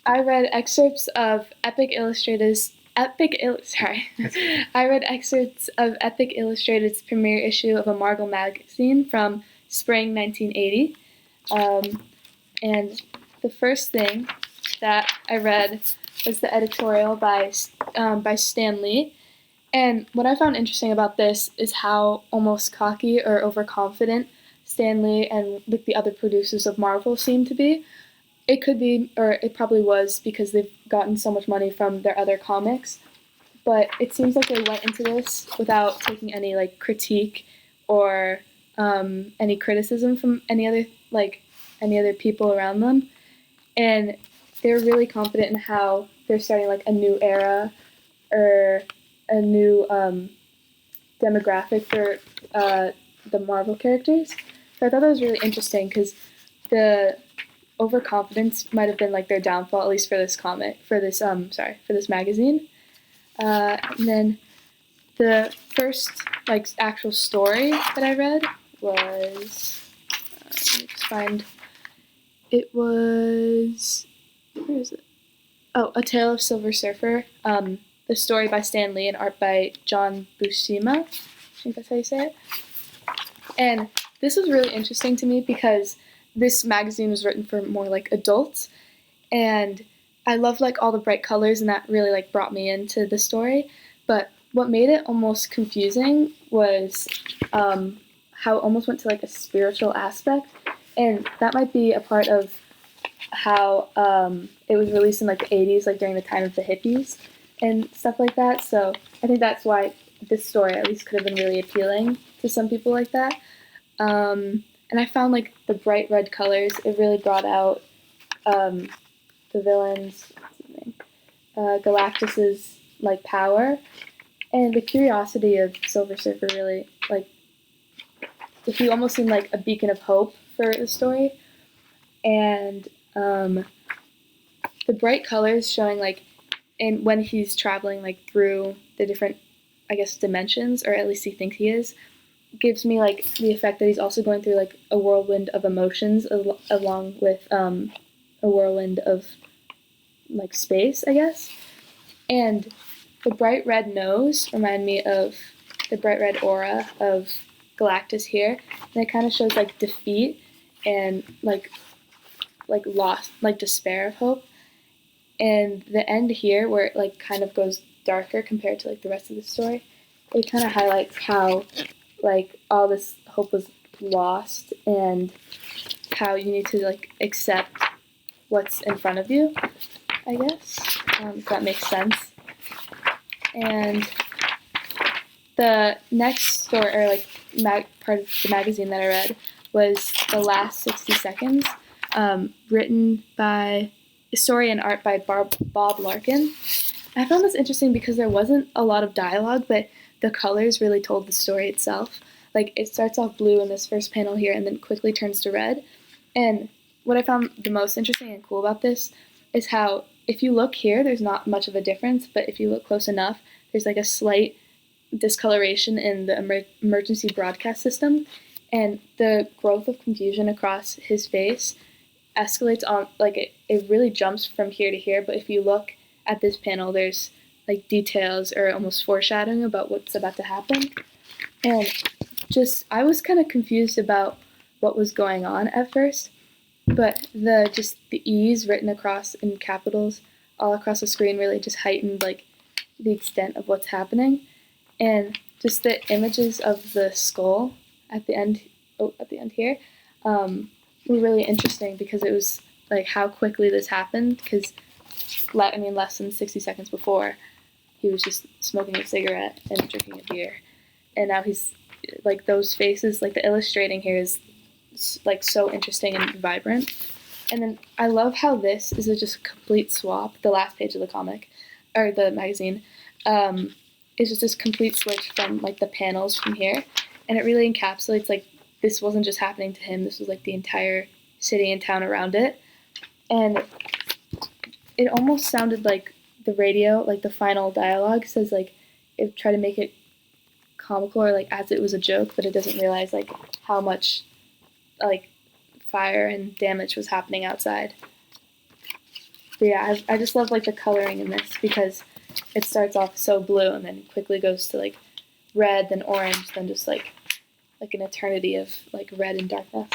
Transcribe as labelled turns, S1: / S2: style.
S1: I read excerpts of Epic Illustrated's sorry. I read excerpts of Epic Illustrated's premiere issue of a Marvel magazine from spring 1980. And the first thing that I read was the editorial by Stan Lee. And what I found interesting about this is how almost cocky or overconfident Stan Lee and like the other producers of Marvel seem to be. It could be, or it probably was, because they've gotten so much money from their other comics. But it seems like they went into this without taking any like critique or any criticism from any other people around them, and they're really confident in how they're starting like a new era or a new demographic for the Marvel characters. So I thought that was really interesting because the overconfidence might have been like their downfall, at least for this for this magazine. And then the first like actual story that I read was let me just find it was where is it? Oh, A Tale of Silver Surfer. The story by Stan Lee and art by John Buscema. I think that's how you say it. And this was really interesting to me because this magazine was written for more like adults, and I loved like all the bright colors, and that really like brought me into the story. But what made it almost confusing was how it almost went to like a spiritual aspect, and that might be a part of how it was released in like the 80s, like during the time of the hippies and stuff like that. So I think that's why this story at least could have been really appealing to some people like that. And I found like the bright red colors, it really brought out the villain's Galactus's like power, and the curiosity of Silver Surfer really like he almost seemed like a beacon of hope for the story, and the bright colors showing like in when he's traveling like through the different I guess dimensions, or at least he thinks he is, gives me like the effect that he's also going through like a whirlwind of emotions along with a whirlwind of like space, I guess. And the bright red nose remind me of the bright red aura of Galactus here, and it kind of shows like defeat and like loss, like despair of hope. And the end here, where it like kind of goes darker compared to like the rest of the story, it kind of highlights how like all this hope was lost and how you need to like accept what's in front of you, I guess, if that makes sense. And the next story, or like part of the magazine that I read, was The Last 60 Seconds, written by story and art by Bob Larkin. I found this interesting because there wasn't a lot of dialogue, but the colors really told the story itself. Like it starts off blue in this first panel here and then quickly turns to red. And what I found the most interesting and cool about this is how if you look here, there's not much of a difference, but if you look close enough, there's like a slight discoloration in the emergency broadcast system, and the growth of confusion across his face escalates on like it really jumps from here to here. But if you look at this panel, there's like details or almost foreshadowing about what's about to happen. And just I was kind of confused about what was going on at first, but the ease written across in capitals all across the screen really just heightened like the extent of what's happening. And just the images of the skull at the end here were really interesting because it was like how quickly this happened, because less than 60 seconds before he was just smoking a cigarette and drinking a beer, and now he's like those faces, like the illustrating here is like so interesting and vibrant. And then I love how this is just a complete swap. The last page of the comic or the magazine is just this complete switch from like the panels from here, and it really encapsulates like this wasn't just happening to him, this was like the entire city and town around it. And it almost sounded like the radio, like the final dialogue says like it tried to make it comical or like as it was a joke, but it doesn't realize like how much like fire and damage was happening outside. But yeah, I just love like the coloring in this because it starts off so blue and then quickly goes to like red, then orange, then just like an eternity of like red and darkness.